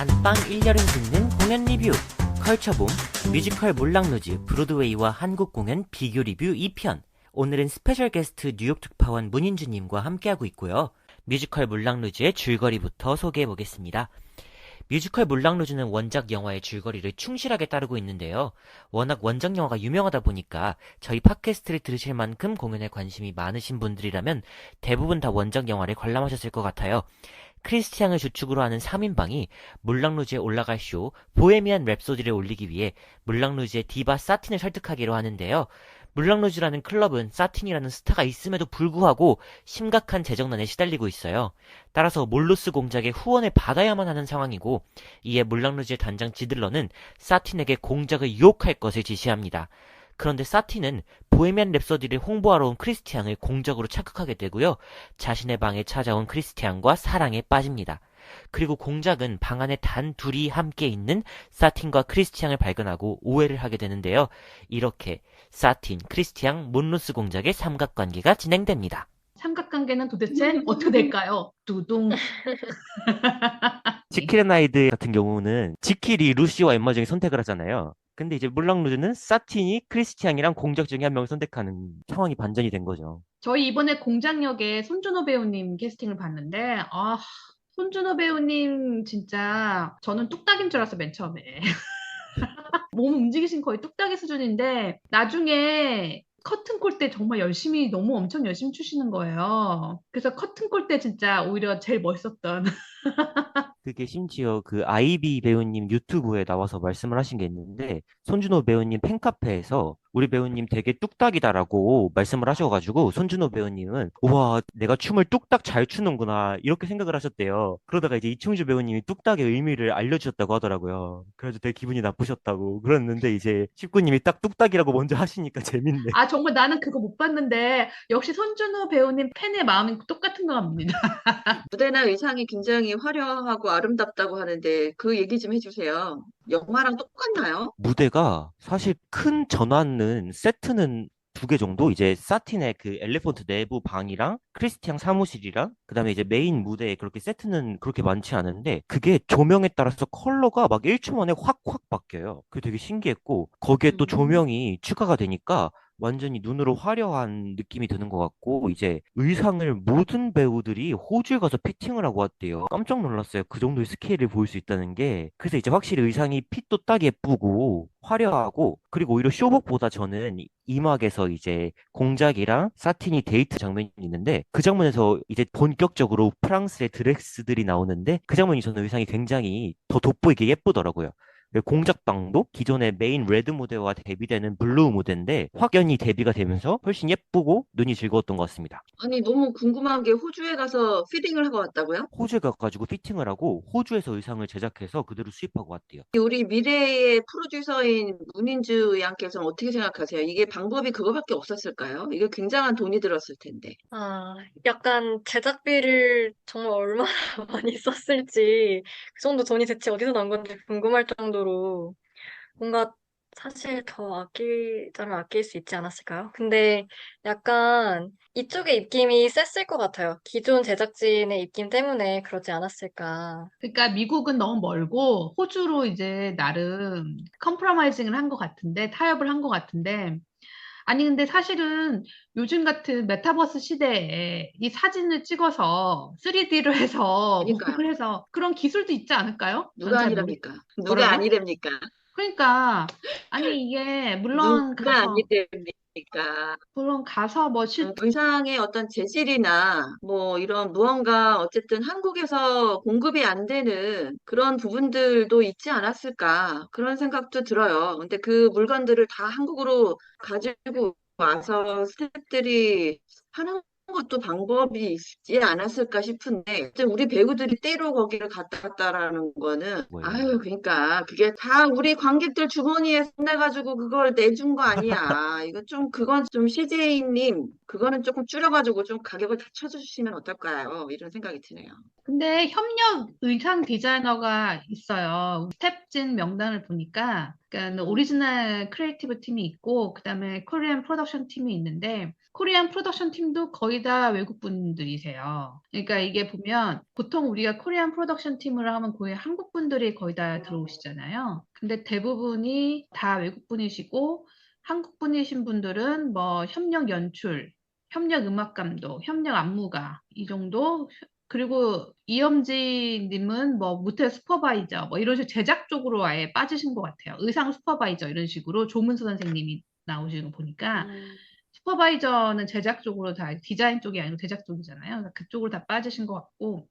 안방 1열은 듣는 공연 리뷰 컬처봄 뮤지컬 몰랑루즈 브로드웨이와 한국 공연 비교 리뷰 2편. 오늘은 스페셜 게스트 뉴욕 특파원 문인주님과 함께하고 있고요. 뮤지컬 몰랑루즈의 줄거리부터 소개해보겠습니다. 뮤지컬 몰랑루즈는 원작 영화의 줄거리를 충실하게 따르고 있는데요. 워낙 원작 영화가 유명하다 보니까 저희 팟캐스트를 들으실 만큼 공연에 관심이 많으신 분들이라면 대부분 다 원작 영화를 관람하셨을 것 같아요. 크리스티앙을 주축으로 하는 3인방이 물랑루즈에 올라갈 쇼 보헤미안 랩소디를 올리기 위해 물랑루즈의 디바 사틴을 설득하기로 하는데요. 물랑루즈라는 클럽은 사틴이라는 스타가 있음에도 불구하고 심각한 재정난에 시달리고 있어요. 따라서 몰루스 공작의 후원을 받아야만 하는 상황이고, 이에 물랑루즈의 단장 지들러는 사틴에게 공작을 유혹할 것을 지시합니다. 그런데 사틴은 보헤미안 랩소디를 홍보하러 온 크리스티앙을 공작으로 착각하게 되고요. 자신의 방에 찾아온 크리스티앙과 사랑에 빠집니다. 그리고 공작은 방 안에 단 둘이 함께 있는 사틴과 크리스티앙을 발견하고 오해를 하게 되는데요. 이렇게 사틴, 크리스티앙, 몬루스 공작의 삼각관계가 진행됩니다. 삼각관계는 도대체 어떻게 될까요? 두둥. 지킬 앤 하이드 같은 경우는 지킬이 루시와 엠마 중에 선택을 하잖아요. 근데 이제 물랑루즈는 사틴이 크리스티앙이랑 공작 중에 한 명을 선택하는 상황이 반전이 된 거죠. 저희 이번에 공장역에 손준호 배우님 캐스팅을 봤는데, 손준호 배우님 진짜 저는 뚝딱인 줄 알았어, 맨 처음에. 몸 움직이신 거의 뚝딱이 수준인데, 나중에 커튼 콜 때 정말 열심히, 너무 엄청 열심히 추시는 거예요. 그래서 커튼 콜 때 진짜 오히려 제일 멋있었던. 그게 심지어 그 아이비 배우님 유튜브에 나와서 말씀을 하신 게 있는데, 손준호 배우님 팬카페에서 우리 배우님 되게 뚝딱이다라고 말씀을 하셔가지고 손준호 배우님은 우와, 내가 춤을 뚝딱 잘 추는구나 이렇게 생각을 하셨대요. 그러다가 이제 이충주 배우님이 뚝딱의 의미를 알려주셨다고 하더라고요. 그래서 되게 기분이 나쁘셨다고 그랬는데, 이제 식구님이 딱 뚝딱이라고 먼저 하시니까 재밌네. 정말 나는 그거 못 봤는데, 역시 손준호 배우님 팬의 마음이 똑같은 것 같습니다. 무대나 의상이 굉장히 화려하고 아름답다고 하는데 그 얘기 좀 해주세요. 영화랑 똑같나요? 무대가 사실 큰 전환은 세트는 두 개 정도, 이제 사틴의 그 엘레펀트 내부 방이랑 크리스티앙 사무실이랑 그다음에 이제 메인 무대에 그렇게 세트는 그렇게 많지 않은데, 그게 조명에 따라서 컬러가 막 1초 만에 확확 바뀌어요. 그게 되게 신기했고, 거기에 또 음. 조명이 추가가 되니까 완전히 눈으로 화려한 느낌이 드는 것 같고, 이제 의상을 모든 배우들이 호주에 가서 피팅을 하고 왔대요. 깜짝 놀랐어요. 그 정도의 스케일을 보일 수 있다는 게. 그래서 이제 확실히 의상이 핏도 딱 예쁘고 화려하고, 그리고 오히려 쇼복보다 저는 이막에서 이제 공작이랑 사틴이 데이트 장면이 있는데, 그 장면에서 이제 본격적으로 프랑스의 드레스들이 나오는데, 그 장면이 저는 의상이 굉장히 더 돋보이게 예쁘더라고요. 공작방도 기존의 메인 레드 무대와 대비되는 블루 무대인데 확연히 대비가 되면서 훨씬 예쁘고 눈이 즐거웠던 것 같습니다. 아니, 너무 궁금한 게 호주에 가서 피딩을 하고 왔다고요? 호주에 가가지고 피팅을 하고 호주에서 의상을 제작해서 그대로 수입하고 왔대요. 우리 미래의 프로듀서인 문인주 양께서는 어떻게 생각하세요? 이게 방법이 그거밖에 없었을까요? 이게 굉장한 돈이 들었을 텐데. 약간 제작비를 정말 얼마나 많이 썼을지, 그 정도 돈이 대체 어디서 난 건지 궁금할 정도로 뭔가 사실 더 아끼자면 아낄 수 있지 않았을까요? 근데 약간 이쪽의 입김이 셌을 것 같아요. 기존 제작진의 입김 때문에 그러지 않았을까. 그러니까 미국은 너무 멀고 호주로 이제 나름 컴프로마이징을 한 것 같은데 타협을 한 것 같은데 아니 근데 사실은 요즘 같은 메타버스 시대에 이 사진을 찍어서 3D로 해서 그러니까요. 뭘 해서 그런 기술도 있지 않을까요? 전 누가 잘 모르 아니랍니까? 누가 뭐라고요? 아니랍니까? 그러니까 아니 이게 물론 누가 가서 아니랍니까? 뭐 의상의 어떤 재질이나 뭐 이런 무언가 어쨌든 한국에서 공급이 안 되는 그런 부분들도 있지 않았을까 그런 생각도 들어요. 근데 그 물건들을 다 한국으로 가지고 와서 스태프들이 하는 것도 방법이 있지 않았을까 싶은데 어쨌든 우리 배우들이 때로 거기를 갔다 왔다라는 거는 뭐예요? 아유 그러니까 그게 다 우리 관객들 주머니에 내가지고 그걸 내준 거 아니야. 이거 좀 그건 좀 CJ님 그거는 조금 줄여가지고 좀 가격을 낮춰주시면 어떨까요? 이런 생각이 드네요. 근데 협력 의상 디자이너가 있어요. 스텝진 명단을 보니까 그러니까 오리지널 크리에이티브 팀이 있고 그다음에 코리안 프로덕션 팀이 있는데 코리안 프로덕션 팀도 거의 다 외국 분들이세요. 그러니까 이게 보면 보통 우리가 코리안 프로덕션 팀을 하면 거의 한국 분들이 거의 다 들어오시잖아요. 근데 대부분이 다 외국 분이시고 한국 분이신 분들은 뭐 협력 연출, 협력 음악 감독, 협력 안무가 이 정도. 그리고 이엄지 님은 뭐 무대 슈퍼바이저 뭐 이런 식으로 제작 쪽으로 아예 빠지신 것 같아요. 의상 슈퍼바이저 이런 식으로 조문수 선생님이 나오시는 거 보니까 슈퍼바이저는 제작 쪽으로 다 디자인 쪽이 아니고 제작 쪽이잖아요. 그러니까 그쪽으로 다 빠지신 것 같고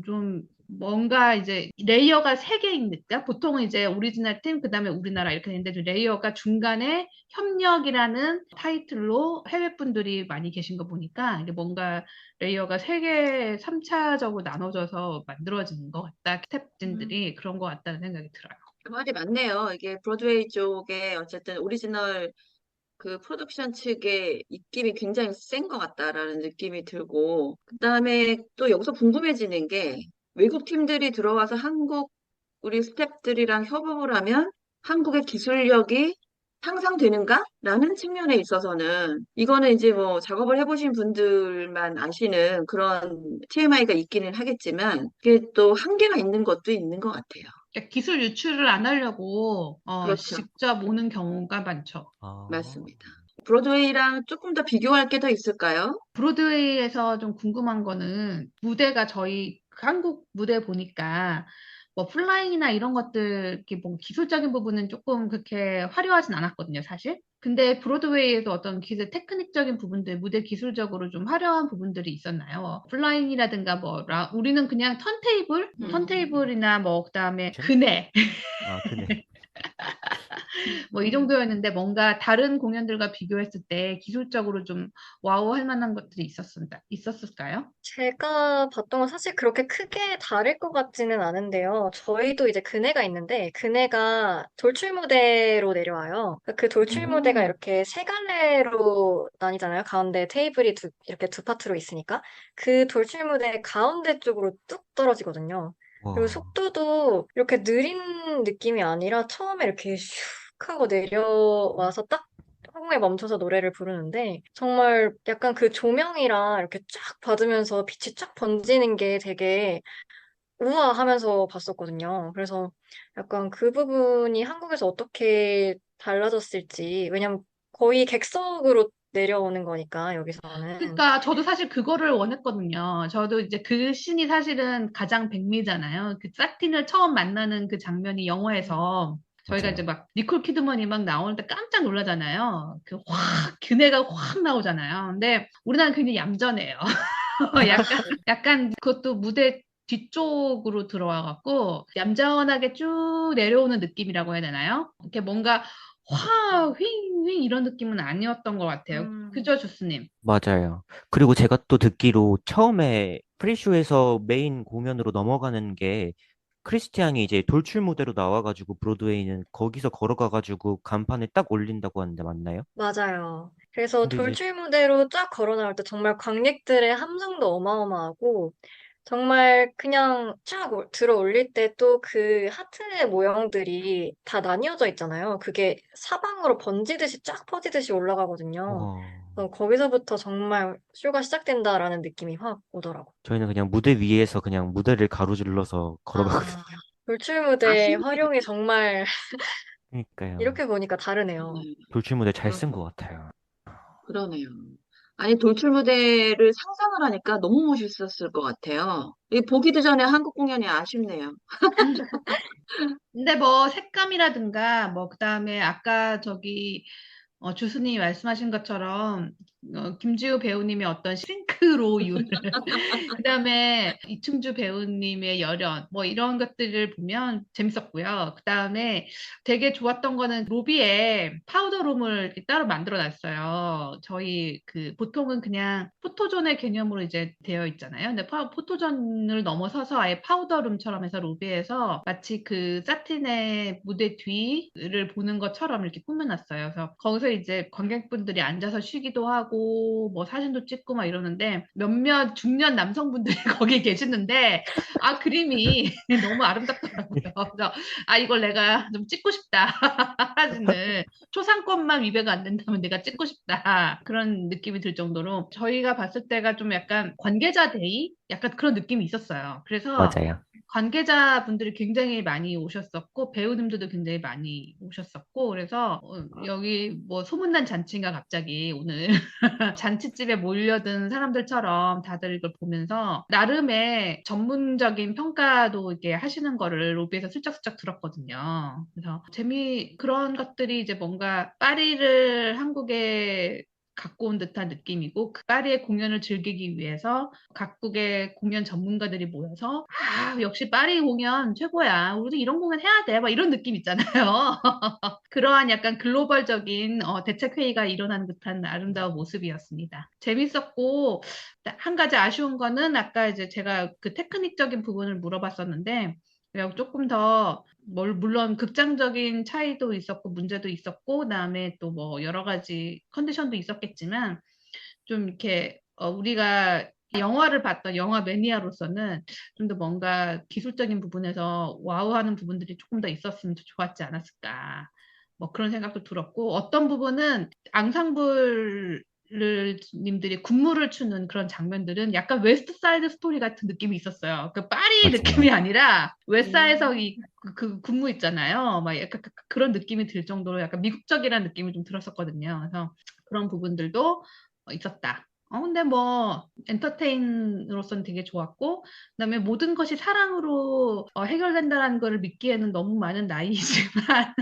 좀 뭔가 이제 레이어가 세 개이니까 보통은 이제 오리지널 팀 그다음에 우리나라 이렇게 되는데 좀 레이어가 중간에 협력이라는 타이틀로 해외 분들이 많이 계신 거 보니까 이게 뭔가 레이어가 세 개, 3차적으로 나눠져서 만들어지는 것 같다. 스태프진들이 그런 것 같다는 생각이 들어요. 그 말이 맞네요. 이게 브로드웨이 쪽에 어쨌든 오리지널 그 프로덕션 측의 입김이 굉장히 센 것 같다라는 느낌이 들고, 그다음에 또 여기서 궁금해지는 게 외국 팀들이 들어와서 한국 우리 스태프들이랑 협업을 하면 한국의 기술력이 향상되는가? 라는 측면에 있어서는 이거는 이제 뭐 작업을 해보신 분들만 아시는 그런 TMI가 있기는 하겠지만 그게 또 한계가 있는 것도 있는 것 같아요. 그러니까 기술 유출을 안 하려고 그렇죠. 직접 오는 경우가 많죠. 맞습니다. 브로드웨이랑 조금 더 비교할 게 더 있을까요? 브로드웨이에서 좀 궁금한 거는 무대가 저희 한국 무대 보니까 뭐 플라잉이나 이런 것들 이렇게 뭐 기술적인 부분은 조금 그렇게 화려하진 않았거든요, 사실. 근데 브로드웨이에도 어떤 기술 테크닉적인 부분들, 무대 기술적으로 좀 화려한 부분들이 있었나요? 플라잉이라든가 우리는 그냥 턴테이블이나 뭐 그다음에 전? 그네 그네. 뭐 이 정도였는데 뭔가 다른 공연들과 비교했을 때 기술적으로 좀 와우 할 만한 것들이 있었을까요? 제가 봤던 건 사실 그렇게 크게 다를 것 같지는 않은데요. 저희도 이제 그네가 있는데, 그네가 돌출 무대로 내려와요. 그 돌출 무대가 이렇게 세 갈래로 나뉘잖아요. 가운데 테이블이 이렇게 두 파트로 있으니까. 그 돌출 무대 가운데 쪽으로 뚝 떨어지거든요. 그리고 와. 속도도 이렇게 느린 느낌이 아니라 처음에 이렇게 슉 하고 내려와서 딱 허공에 멈춰서 노래를 부르는데 정말 약간 그 조명이랑 이렇게 쫙 받으면서 빛이 쫙 번지는 게 되게 우아하면서 봤었거든요. 그래서 약간 그 부분이 한국에서 어떻게 달라졌을지, 왜냐면 거의 객석으로 내려오는 거니까, 여기서는. 그러니까 저도 사실 그거를 원했거든요. 저도 이제 그 씬이 사실은 가장 백미잖아요. 그 사틴을 처음 만나는 그 장면이 영화에서 저희가 이제 맞아요. 막 니콜 키드먼이 막 나오는 때 깜짝 놀라잖아요. 그네가 확 나오잖아요. 근데 우리나라는 굉장히 얌전해요. 약간 그것도 무대 뒤쪽으로 들어와 갖고 얌전하게 쭉 내려오는 느낌이라고 해야 되나요? 이렇게 뭔가 휘 이런 느낌은 아니었던 것 같아요. 음, 그죠, 주스님? 맞아요. 그리고 제가 또 듣기로 처음에 프리쇼에서 메인 공연으로 넘어가는 게 크리스티앙이 이제 돌출 무대로 나와가지고 브로드웨이는 거기서 걸어가가지고 간판에 딱 올린다고 하는데 맞나요? 맞아요. 그래서 근데 이제 돌출 무대로 쫙 걸어 나올 때 정말 관객들의 함성도 어마어마하고, 정말 그냥 쫙 들어 올릴 때 또 그 하트 모형들이 다 나뉘어져 있잖아요. 그게 사방으로 번지듯이 쫙 퍼지듯이 올라가거든요. 와, 거기서부터 정말 쇼가 시작된다라는 느낌이 확 오더라고요. 저희는 그냥 무대 위에서 그냥 무대를 가로질러서 걸어가거든요. 아, 돌출 무대 아쉽네요. 활용이 정말 그러니까요. 이렇게 보니까 다르네요. 돌출 무대 잘 쓴 것 그렇군요. 같아요. 그러네요. 아니, 돌출 무대를 상상을 하니까 너무 멋있었을 것 같아요. 이 보기도 전에 한국 공연이 아쉽네요. 근데 뭐 색감이라든가 뭐 그다음에 아까 저기 주스님이 말씀하신 것처럼 김지우 배우님의 어떤 싱크로율 그다음에 이충주 배우님의 열연 뭐 이런 것들을 보면 재밌었고요. 그다음에 되게 좋았던 거는 로비에 파우더룸을 이렇게 따로 만들어 놨어요. 저희 그 보통은 그냥 포토존의 개념으로 이제 되어 있잖아요. 근데 포토존을 넘어서서 아예 파우더룸처럼 해서 로비에서 마치 그 사틴의 무대 뒤를 보는 것처럼 이렇게 꾸며놨어요. 그래서 거기서 이제 관객분들이 앉아서 쉬기도 하고 하고 뭐 사진도 찍고 막 이러는데 몇몇 중년 남성분들이 거기 계시는데 그림이 너무 아름답더라고요. 그래서 이걸 내가 좀 찍고 싶다. 사진을 초상권만 위배가 안 된다면 내가 찍고 싶다. 그런 느낌이 들 정도로 저희가 봤을 때가 좀 약간 관계자 데이? 약간 그런 느낌이 있었어요. 그래서 맞아요. 관계자분들이 굉장히 많이 오셨었고 배우님들도 굉장히 많이 오셨었고 그래서 여기 뭐 소문난 잔치인가 갑자기 오늘 잔치집에 몰려든 사람들처럼 다들 이걸 보면서 나름의 전문적인 평가도 이렇게 하시는 거를 로비에서 슬쩍슬쩍 들었거든요. 그래서 그런 것들이 이제 뭔가 파리를 한국에 갖고 온 듯한 느낌이고 그 파리의 공연을 즐기기 위해서 각국의 공연 전문가들이 모여서 역시 파리 공연 최고야. 우리도 이런 공연 해야 돼. 막 이런 느낌 있잖아요. 그러한 약간 글로벌적인 대책회의가 일어나는 듯한 아름다운 모습이었습니다. 재밌었고 한 가지 아쉬운 거는 아까 이제 제가 그 테크닉적인 부분을 물어봤었는데 조금 더 물론 극장적인 차이도 있었고 문제도 있었고 그다음에 또 뭐 여러 가지 컨디션도 있었겠지만 좀 이렇게 우리가 영화를 봤던 영화 매니아로서는 좀 더 뭔가 기술적인 부분에서 와우하는 부분들이 조금 더 있었으면 좋았지 않았을까. 뭐 그런 생각도 들었고 어떤 부분은 앙상블 님들이 군무를 추는 그런 장면들은 약간 웨스트 사이드 스토리 같은 느낌이 있었어요. 그 파리 맞아요. 느낌이 아니라 웨스트사이드에서 그 군무 있잖아요. 막 약간 그런 느낌이 들 정도로 약간 미국적이라는 느낌이 좀 들었었거든요. 그래서 그런 부분들도 있었다. 근데 뭐 엔터테인으로서는 되게 좋았고 그다음에 모든 것이 사랑으로 해결된다라는 걸 믿기에는 너무 많은 나이지만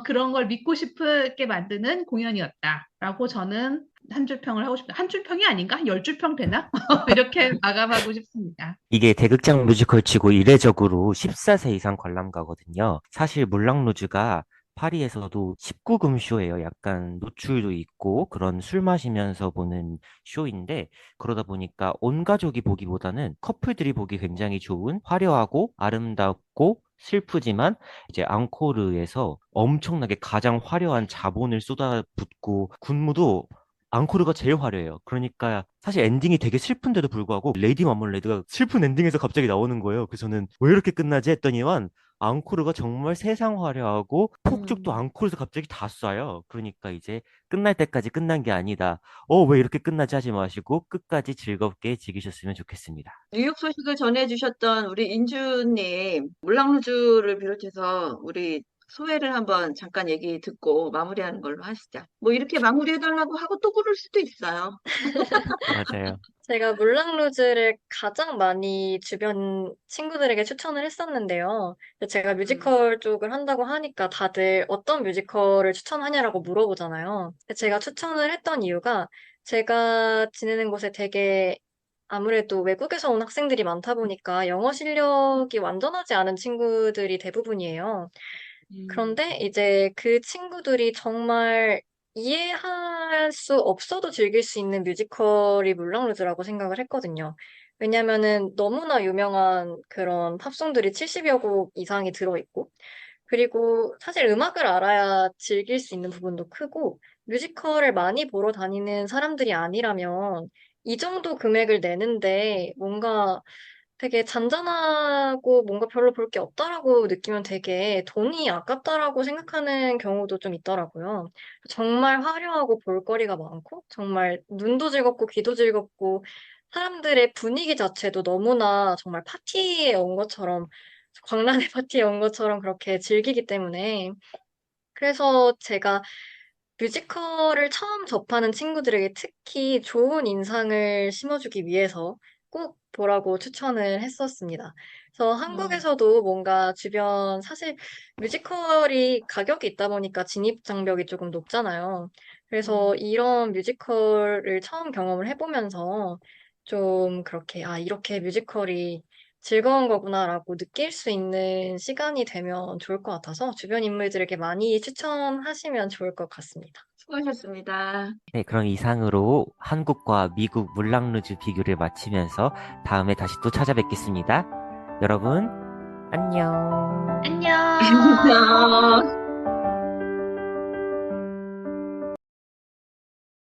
그런 걸 믿고 싶게 만드는 공연이었다라고 저는 한 줄 평을 하고 싶다. 한 줄 평이 아닌가? 10줄 평 되나? 이렇게 마감하고 싶습니다. 이게 대극장 뮤지컬 치고 이례적으로 14세 이상 관람가거든요. 사실 물랑루즈가 파리에서도 19금 쇼예요. 약간 노출도 있고 그런 술 마시면서 보는 쇼인데 그러다 보니까 온 가족이 보기보다는 커플들이 보기 굉장히 좋은 화려하고 아름답고 슬프지만 이제 앙코르에서 엄청나게 가장 화려한 자본을 쏟아붓고 군무도 앙코르가 제일 화려해요. 그러니까 사실 엔딩이 되게 슬픈데도 불구하고 레이디 마멀레드가 슬픈 엔딩에서 갑자기 나오는 거예요. 그래서 저는 왜 이렇게 끝나지 했더니만 앙코르가 정말 세상 화려하고 폭죽도 앙코르에서 갑자기 다 쏴요. 그러니까 이제 끝날 때까지 끝난 게 아니다. 왜 이렇게 끝나지 하지 마시고 끝까지 즐겁게 즐기셨으면 좋겠습니다. 뉴욕 소식을 전해주셨던 우리 인주님, 물랑루즈를 비롯해서 우리 소회를 한번 잠깐 얘기 듣고 마무리하는 걸로 하시죠. 뭐 이렇게 마무리해달라고 하고 또 그럴 수도 있어요. 맞아요. 제가 물랑루즈를 가장 많이 주변 친구들에게 추천을 했었는데요. 제가 뮤지컬 쪽을 한다고 하니까 다들 어떤 뮤지컬을 추천하냐라고 물어보잖아요. 제가 추천을 했던 이유가 제가 지내는 곳에 되게 아무래도 외국에서 온 학생들이 많다 보니까 영어 실력이 완전하지 않은 친구들이 대부분이에요. 그런데 이제 그 친구들이 정말 이해할 수 없어도 즐길 수 있는 뮤지컬이 물랑루즈라고 생각을 했거든요. 왜냐면은 너무나 유명한 그런 팝송들이 70여 곡 이상이 들어있고, 그리고 사실 음악을 알아야 즐길 수 있는 부분도 크고, 뮤지컬을 많이 보러 다니는 사람들이 아니라면 이 정도 금액을 내는데 뭔가 되게 잔잔하고 뭔가 별로 볼 게 없다라고 느끼면 되게 돈이 아깝다라고 생각하는 경우도 좀 있더라고요. 정말 화려하고 볼거리가 많고, 정말 눈도 즐겁고 귀도 즐겁고, 사람들의 분위기 자체도 너무나 정말 파티에 온 것처럼, 광란의 파티에 온 것처럼 그렇게 즐기기 때문에, 그래서 제가 뮤지컬을 처음 접하는 친구들에게 특히 좋은 인상을 심어주기 위해서 꼭 보라고 추천을 했었습니다. 그래서 한국에서도 뭔가 주변 사실 뮤지컬이 가격이 있다 보니까 진입 장벽이 조금 높잖아요. 그래서 이런 뮤지컬을 처음 경험을 해보면서 좀 그렇게 이렇게 뮤지컬이 즐거운 거구나라고 느낄 수 있는 시간이 되면 좋을 것 같아서 주변 인물들에게 많이 추천하시면 좋을 것 같습니다. 수고하셨습니다. 네, 그럼 이상으로 한국과 미국 물랑루즈 비교를 마치면서 다음에 다시 또 찾아뵙겠습니다. 여러분, 안녕. 안녕. 안녕.